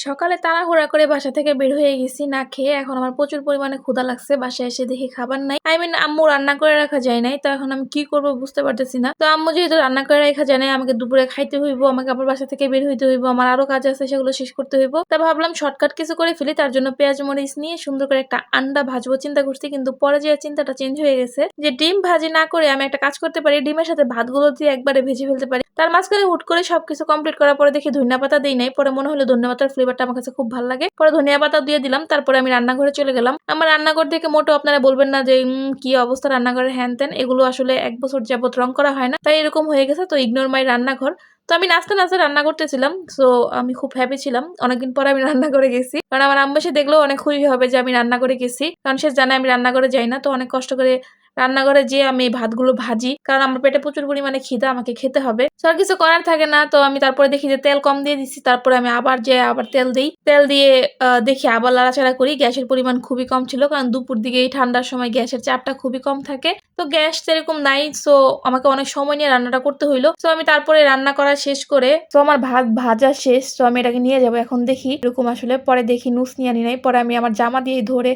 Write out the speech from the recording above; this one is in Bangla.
সকালে তাড়াহুড়া করে বাসা থেকে বের হয়ে গেছি না খেয়ে। এখন আমার প্রচুর পরিমাণে ক্ষুধা লাগছে। বাসায় এসে দেখি খাবার নাই। আম্মু রান্না করে রাখা যায় নাই। তো এখন আমি কি করব বুঝতে পারতেছি না। তো আম্মু যেহেতু রান্না করে রাখা যায় নাই, আমাকে দুপুরে খাইতে হইব, আমাকে আবার বাসা থেকে বের হইতে হইব, আমার আরো কাজ আছে সেগুলো শেষ করতে হইব। তা ভাবলাম শর্টকাট কিছু করে ফেলি। তার জন্য পেঁয়াজ মরিচ নিয়ে সুন্দর করে একটা আন্ডা ভাজবো চিন্তা করছি, কিন্তু পরে যে চিন্তাটা চেঞ্জ হয়ে গেছে যে ডিম ভাজি না করে আমি একটা কাজ করতে পারি, ডিমের সাথে ভাতগুলো দিয়ে একবারে ভেজে ফেলতে পারি। তার মাঝখানে হুট করে সবকিছু কমপ্লিট করার পরে দেখি ধনিয়া পাতা দেই নাই। পরে মনে হলো ধনিয়া পাতার ফ্লেভারটা আমার কাছে খুব ভালো লাগে। পরে ধনিয়া পাতা দিয়ে দিলাম। তারপরে আমি রান্নাঘরে চলে গেলাম। আমার রান্নাঘর থেকে মোটেও আপনারা বলবেন না যে কি অবস্থা রান্নাঘরের হ্যান ত্যান। এগুলো আসলে ১ বছর যাবত রং করা হয় না, তাই এরকম হয়ে গেছে। তো ইগনোর মাই রান্নাঘর। তো আমি নাচতে নাচতে রান্না করতেছিলাম। সো আমি খুব হ্যাপি ছিলাম। অনেকদিন পরে আমি রান্না করে গেছি, কারণ আমার আম্মু এসে দেখলেও অনেক খুশি হবে যে আমি রান্না করে গেছি, কারণ সে জানে আমি রান্নাঘরে যাই না। তো অনেক কষ্ট করে রান্নাঘরে যেয়ে আমি ভাতগুলো ভাজি, কারণ আমার পেটে প্রচুর পরিমাণে খিদা, আমাকে খেতে হবে। তো আর কিছু করার থাকে না। তো আমি তারপরে দেখি যে তেল কম দিয়ে দিচ্ছি। তারপরে আমি আবার তেল দিই। তেল দিয়ে দেখি আবার নাড়াচাড়া করি। গ্যাসের পরিমাণ খুবই কম ছিল, কারণ দুপুর দিকে এই ঠান্ডার সময় গ্যাসের চাপটা খুবই কম থাকে। তো গ্যাস সেরকম নাই। সো আমাকে অনেক সময় নিয়ে রান্নাটা করতে হইলো। তো আমি তারপরে রান্না করা শেষ করে, তো আমার ভাত ভাজা শেষ। তো আমি এটাকে নিয়ে যাবো। এখন দেখি এরকম আসলে, পরে দেখি নুস নিয়ে আনি নাই। পরে আমি আমার জামা দিয়ে ধরে